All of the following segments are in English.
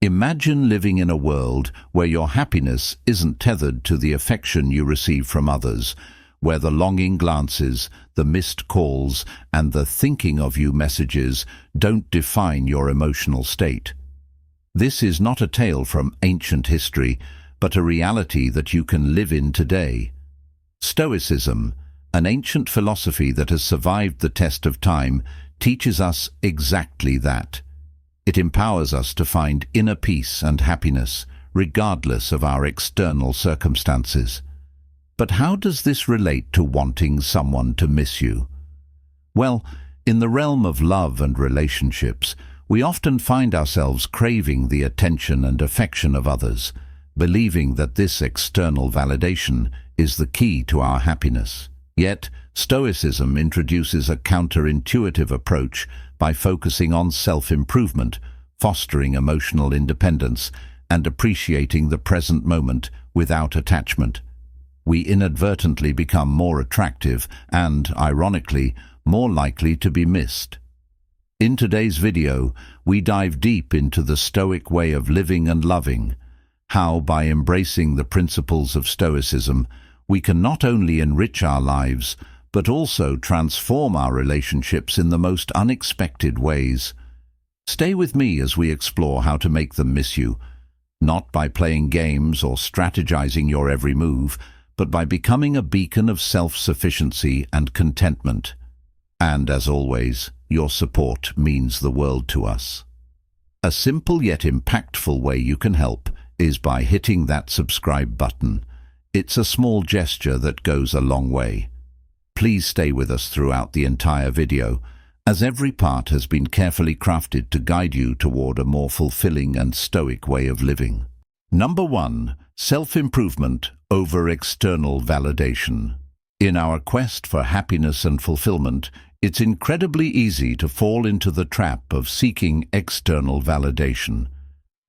Imagine living in a world where your happiness isn't tethered to the affection you receive from others, where the longing glances, the missed calls, and the thinking of you messages don't define your emotional state. This is not a tale from ancient history, but a reality that you can live in today. Stoicism, an ancient philosophy that has survived the test of time, teaches us exactly that. It empowers us to find inner peace and happiness, regardless of our external circumstances. But how does this relate to wanting someone to miss you? Well, in the realm of love and relationships, we often find ourselves craving the attention and affection of others, believing that this external validation is the key to our happiness. Yet, Stoicism introduces a counterintuitive approach by focusing on self-improvement, fostering emotional independence, and appreciating the present moment without attachment. We inadvertently become more attractive and, ironically, more likely to be missed. In today's video, we dive deep into the Stoic way of living and loving, how by embracing the principles of Stoicism, we can not only enrich our lives, but also transform our relationships in the most unexpected ways. Stay with me as we explore how to make them miss you, not by playing games or strategizing your every move, but by becoming a beacon of self-sufficiency and contentment. And as always, your support means the world to us. A simple yet impactful way you can help is by hitting that subscribe button. It's a small gesture that goes a long way. Please stay with us throughout the entire video, as every part has been carefully crafted to guide you toward a more fulfilling and stoic way of living. Number 1. Self-improvement over external validation. In our quest for happiness and fulfillment, it's incredibly easy to fall into the trap of seeking external validation.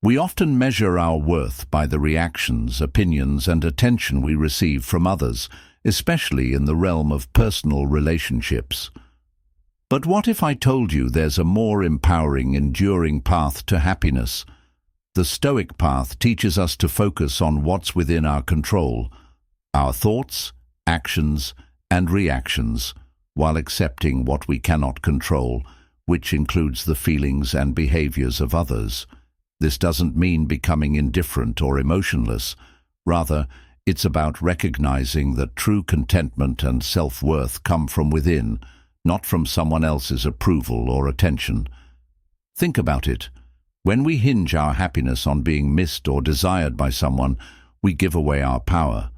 We often measure our worth by the reactions, opinions, and attention we receive from others, especially in the realm of personal relationships. But what if I told you there's a more empowering, enduring path to happiness? The Stoic path teaches us to focus on what's within our control, our thoughts, actions, and reactions, while accepting what we cannot control, which includes the feelings and behaviors of others. This doesn't mean becoming indifferent or emotionless. Rather, it's about recognizing that true contentment and self-worth come from within, not from someone else's approval or attention. Think about it. When we hinge our happiness on being missed or desired by someone, we give away our power.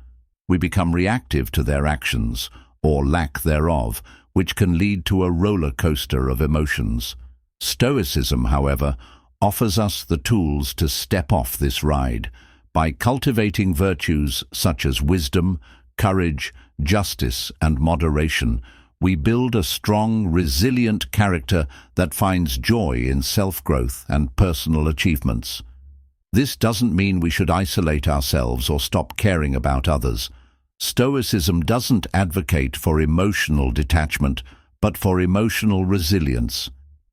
We become reactive to their actions, or lack thereof, which can lead to a roller coaster of emotions. Stoicism, however, offers us the tools to step off this ride. By cultivating virtues such as wisdom, courage, justice, and moderation, we build a strong, resilient character that finds joy in self-growth and personal achievements. This doesn't mean we should isolate ourselves or stop caring about others. Stoicism doesn't advocate for emotional detachment, but for emotional resilience.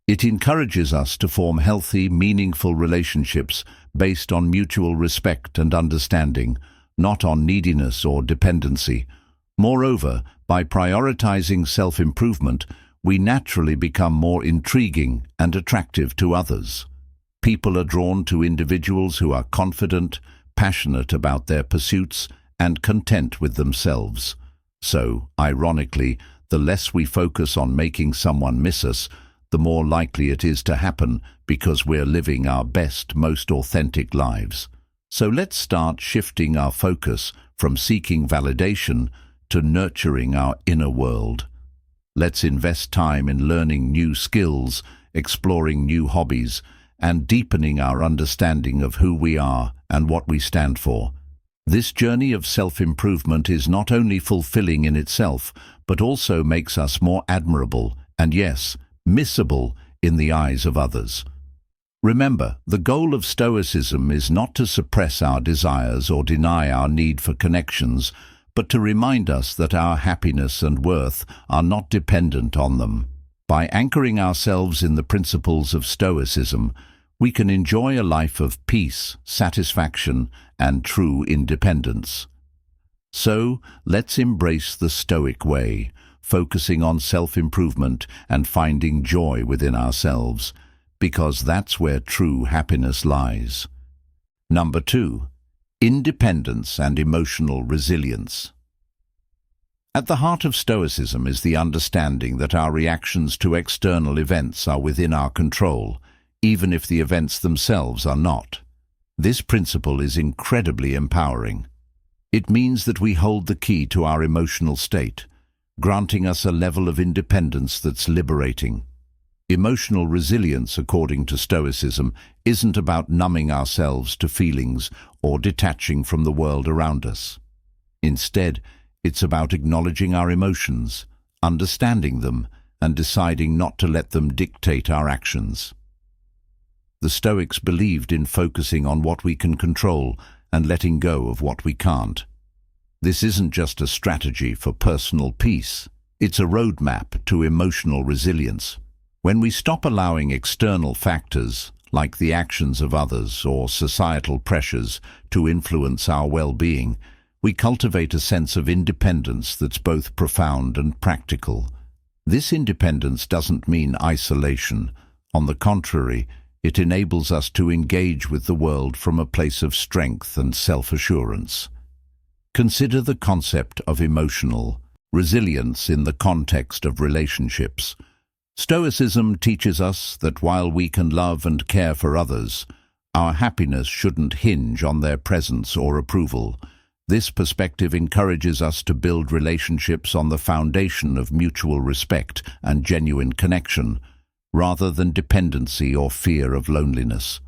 It encourages us to form healthy, meaningful relationships based on mutual respect and understanding, not on neediness or dependency. Moreover, by prioritizing self-improvement, we naturally become more intriguing and attractive to others. People are drawn to individuals who are confident, passionate about their pursuits, and content with themselves. So, ironically, the less we focus on making someone miss us, the more likely it is to happen because we're living our best, most authentic lives. So let's start shifting our focus from seeking validation to nurturing our inner world. Let's invest time in learning new skills, exploring new hobbies, and deepening our understanding of who we are and what we stand for. This journey of self-improvement is not only fulfilling in itself, but also makes us more admirable and, yes, missable in the eyes of others. Remember, the goal of Stoicism is not to suppress our desires or deny our need for connections, but to remind us that our happiness and worth are not dependent on them. By anchoring ourselves in the principles of Stoicism, we can enjoy a life of peace, satisfaction, and true independence. So, let's embrace the Stoic way, focusing on self-improvement and finding joy within ourselves, because that's where true happiness lies. Number 2. Independence and emotional resilience. At the heart of Stoicism is the understanding that our reactions to external events are within our control, even if the events themselves are not. This principle is incredibly empowering. It means that we hold the key to our emotional state, granting us a level of independence that's liberating. Emotional resilience, according to Stoicism, isn't about numbing ourselves to feelings or detaching from the world around us. Instead, it's about acknowledging our emotions, understanding them, and deciding not to let them dictate our actions. The Stoics believed in focusing on what we can control and letting go of what we can't. This isn't just a strategy for personal peace, it's a roadmap to emotional resilience. When we stop allowing external factors, like the actions of others or societal pressures, to influence our well-being, we cultivate a sense of independence that's both profound and practical. This independence doesn't mean isolation. On the contrary, it enables us to engage with the world from a place of strength and self-assurance. Consider the concept of emotional resilience in the context of relationships. Stoicism teaches us that while we can love and care for others, our happiness shouldn't hinge on their presence or approval. This perspective encourages us to build relationships on the foundation of mutual respect and genuine connection, rather than dependency or fear of loneliness.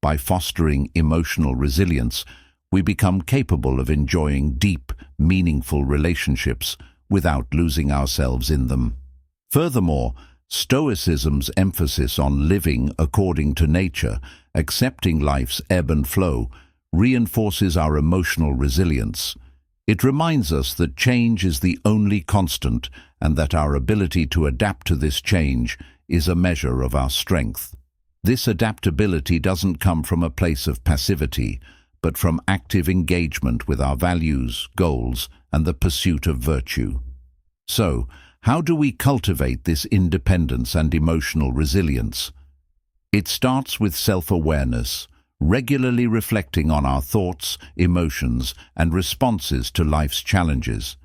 By fostering emotional resilience, we become capable of enjoying deep, meaningful relationships without losing ourselves in them. Furthermore, Stoicism's emphasis on living according to nature, accepting life's ebb and flow, reinforces our emotional resilience. It reminds us that change is the only constant and that our ability to adapt to this change is a measure of our strength. This adaptability doesn't come from a place of passivity, but from active engagement with our values, goals, and the pursuit of virtue. So, how do we cultivate this independence and emotional resilience? It starts with self-awareness, regularly reflecting on our thoughts, emotions, and responses to life's challenges.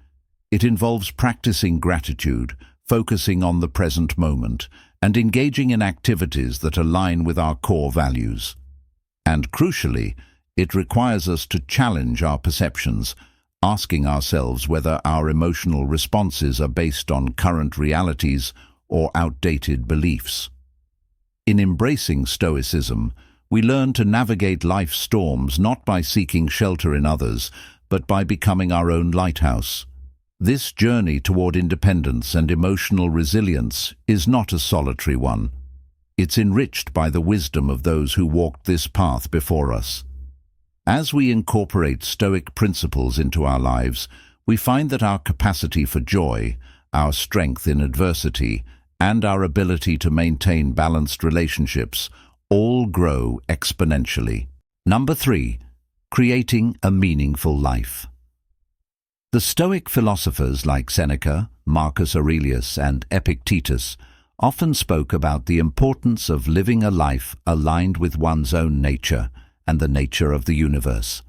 It involves practicing gratitude, focusing on the present moment, and engaging in activities that align with our core values. And crucially, it requires us to challenge our perceptions, asking ourselves whether our emotional responses are based on current realities or outdated beliefs. In embracing Stoicism, we learn to navigate life's storms not by seeking shelter in others, but by becoming our own lighthouse. This journey toward independence and emotional resilience is not a solitary one. It's enriched by the wisdom of those who walked this path before us. As we incorporate Stoic principles into our lives, we find that our capacity for joy, our strength in adversity, and our ability to maintain balanced relationships all grow exponentially. Number 3. Creating a meaningful life. The Stoic philosophers like Seneca, Marcus Aurelius, and Epictetus often spoke about the importance of living a life aligned with one's own nature and the nature of the universe.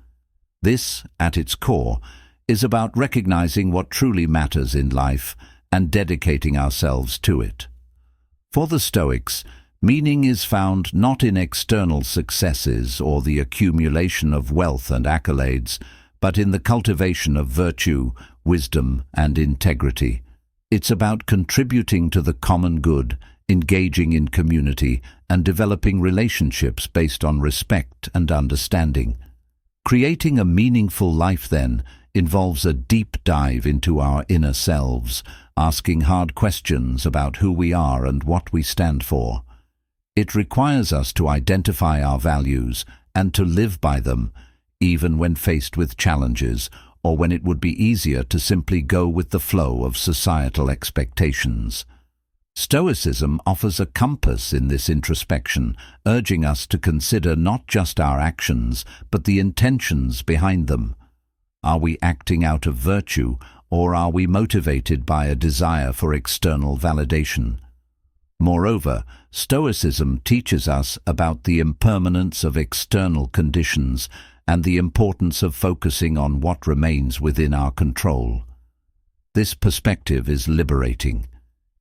This, at its core, is about recognizing what truly matters in life and dedicating ourselves to it. For the Stoics, meaning is found not in external successes or the accumulation of wealth and accolades, but in the cultivation of virtue, wisdom, and integrity. It's about contributing to the common good, engaging in community, and developing relationships based on respect and understanding. Creating a meaningful life, then, involves a deep dive into our inner selves, asking hard questions about who we are and what we stand for. It requires us to identify our values and to live by them, even when faced with challenges or when it would be easier to simply go with the flow of societal expectations. Stoicism offers a compass in this introspection, urging us to consider not just our actions, but the intentions behind them. Are we acting out of virtue, or are we motivated by a desire for external validation? Moreover, Stoicism teaches us about the impermanence of external conditions and the importance of focusing on what remains within our control. This perspective is liberating.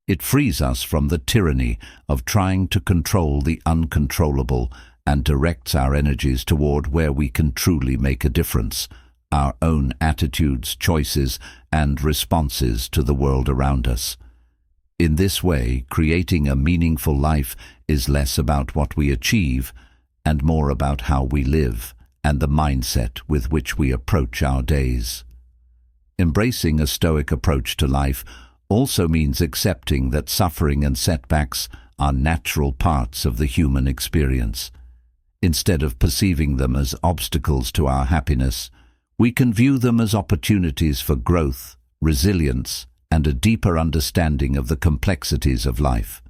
It frees us from the tyranny of trying to control the uncontrollable and directs our energies toward where we can truly make a difference, our own attitudes, choices, and responses to the world around us. In this way, creating a meaningful life is less about what we achieve and more about how we live and the mindset with which we approach our days. Embracing a Stoic approach to life also means accepting that suffering and setbacks are natural parts of the human experience. Instead of perceiving them as obstacles to our happiness, we can view them as opportunities for growth, resilience, and a deeper understanding of the complexities of life.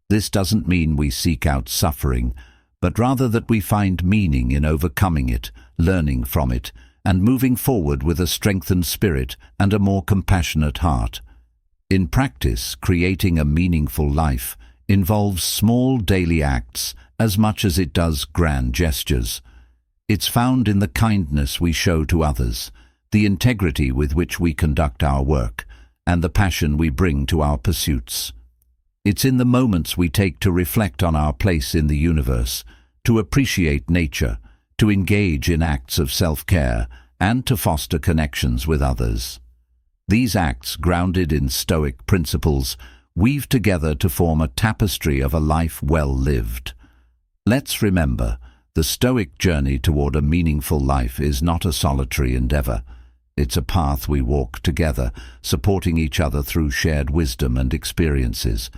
This doesn't mean we seek out suffering, but rather that we find meaning in overcoming it, learning from it, and moving forward with a strengthened spirit and a more compassionate heart. In practice, creating a meaningful life involves small daily acts as much as it does grand gestures. It's found in the kindness we show to others, the integrity with which we conduct our work, and the passion we bring to our pursuits. It's in the moments we take to reflect on our place in the universe, to appreciate nature, to engage in acts of self-care, and to foster connections with others. These acts, grounded in Stoic principles, weave together to form a tapestry of a life well lived. Let's remember, the Stoic journey toward a meaningful life is not a solitary endeavor. It's a path we walk together, supporting each other through shared wisdom and experiences.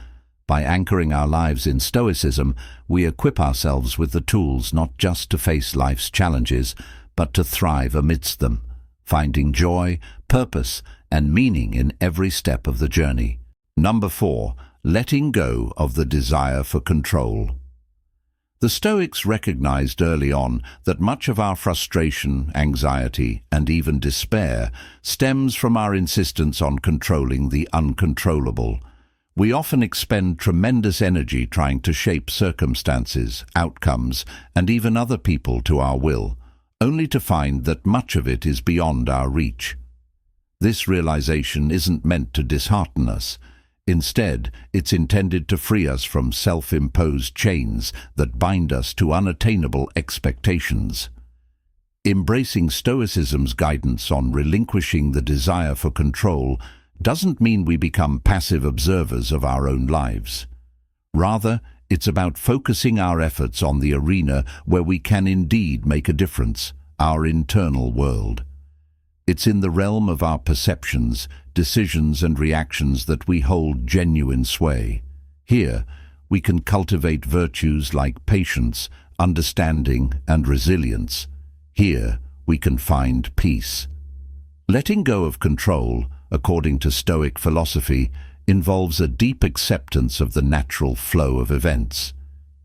By anchoring our lives in Stoicism, we equip ourselves with the tools not just to face life's challenges, but to thrive amidst them, finding joy, purpose, and meaning in every step of the journey. Number 4, letting go of the desire for control. The Stoics recognized early on that much of our frustration, anxiety, and even despair stems from our insistence on controlling the uncontrollable. We often expend tremendous energy trying to shape circumstances, outcomes, and even other people to our will, only to find that much of it is beyond our reach. This realization isn't meant to dishearten us. Instead, it's intended to free us from self-imposed chains that bind us to unattainable expectations. Embracing Stoicism's guidance on relinquishing the desire for control doesn't mean we become passive observers of our own lives. Rather, it's about focusing our efforts on the arena where we can indeed make a difference, our internal world. It's in the realm of our perceptions, decisions, and reactions that we hold genuine sway. Here, we can cultivate virtues like patience, understanding, and resilience. Here, we can find peace. Letting go of control, according to Stoic philosophy, involves a deep acceptance of the natural flow of events.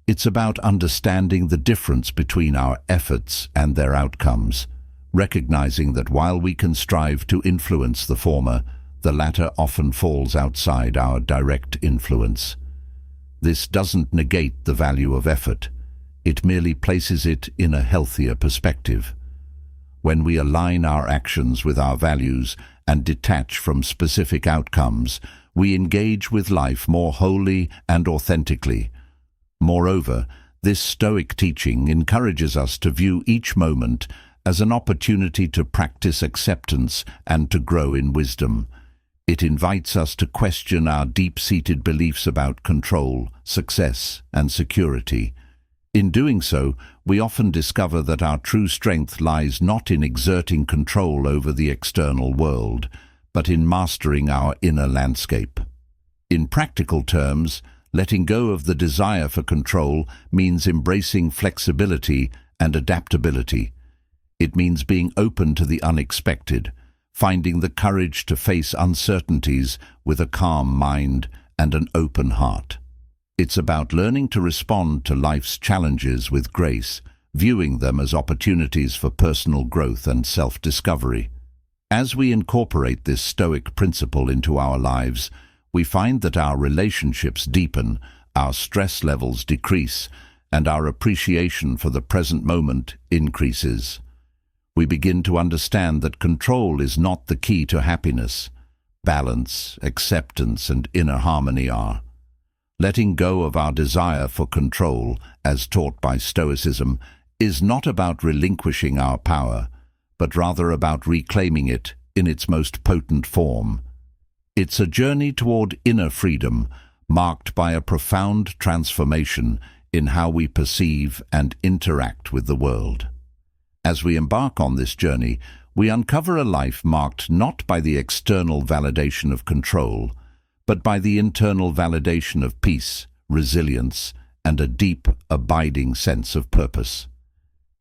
It's about understanding the difference between our efforts and their outcomes, recognizing that while we can strive to influence the former, the latter often falls outside our direct influence. This doesn't negate the value of effort. It merely places it in a healthier perspective. When we align our actions with our values and detach from specific outcomes, we engage with life more wholly and authentically. Moreover, this Stoic teaching encourages us to view each moment as an opportunity to practice acceptance and to grow in wisdom. It invites us to question our deep-seated beliefs about control, success, and security. In doing so, we often discover that our true strength lies not in exerting control over the external world, but in mastering our inner landscape. In practical terms, letting go of the desire for control means embracing flexibility and adaptability. It means being open to the unexpected, finding the courage to face uncertainties with a calm mind, and an open heart. It's about learning to respond to life's challenges with grace, viewing them as opportunities for personal growth and self-discovery. As we incorporate this Stoic principle into our lives, we find that our relationships deepen, our stress levels decrease, and our appreciation for the present moment increases. We begin to understand that control is not the key to happiness. Balance, acceptance, and inner harmony are. Letting go of our desire for control, as taught by Stoicism, is not about relinquishing our power, but rather about reclaiming it in its most potent form. It's a journey toward inner freedom, marked by a profound transformation in how we perceive and interact with the world. As we embark on this journey, we uncover a life marked not by the external validation of control, but by the internal validation of peace, resilience, and a deep, abiding sense of purpose.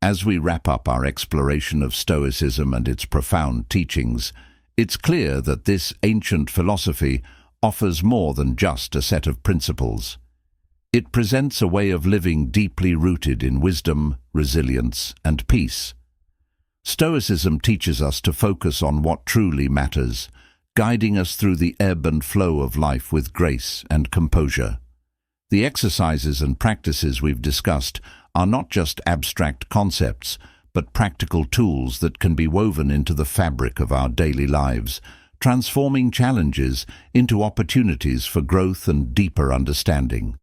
As we wrap up our exploration of Stoicism and its profound teachings, it's clear that this ancient philosophy offers more than just a set of principles. It presents a way of living deeply rooted in wisdom, resilience, and peace. Stoicism teaches us to focus on what truly matters, guiding us through the ebb and flow of life with grace and composure. The exercises and practices we've discussed are not just abstract concepts, but practical tools that can be woven into the fabric of our daily lives, transforming challenges into opportunities for growth and deeper understanding.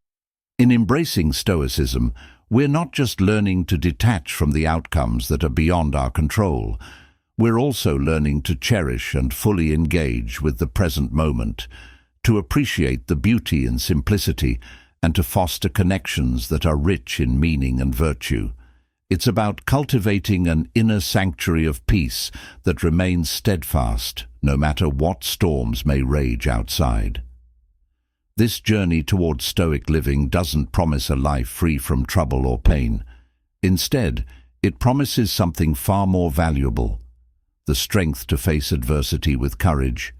In embracing Stoicism, we're not just learning to detach from the outcomes that are beyond our control. We're also learning to cherish and fully engage with the present moment, to appreciate the beauty and simplicity, and to foster connections that are rich in meaning and virtue. It's about cultivating an inner sanctuary of peace that remains steadfast, no matter what storms may rage outside. This journey towards Stoic living doesn't promise a life free from trouble or pain. Instead, it promises something far more valuable: the strength to face adversity with courage,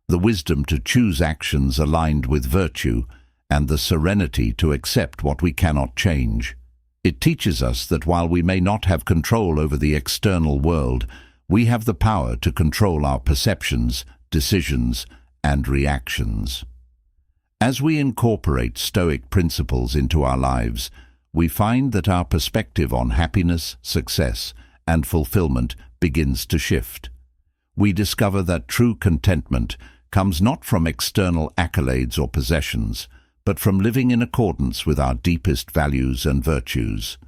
the wisdom to choose actions aligned with virtue, and the serenity to accept what we cannot change. It teaches us that while we may not have control over the external world, we have the power to control our perceptions, decisions, and reactions. As we incorporate Stoic principles into our lives, we find that our perspective on happiness, success, and fulfillment begins to shift. We discover that true contentment comes not from external accolades or possessions, but from living in accordance with our deepest values and virtues.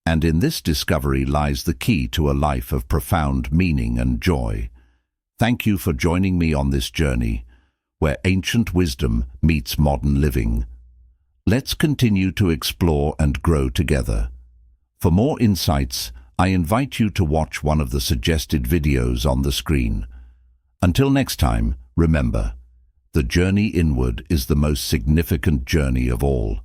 And in this discovery lies the key to a life of profound meaning and joy. Thank you for joining me on this journey, where ancient wisdom meets modern living. Let's continue to explore and grow together. For more insights, I invite you to watch one of the suggested videos on the screen. Until next time, remember, the journey inward is the most significant journey of all.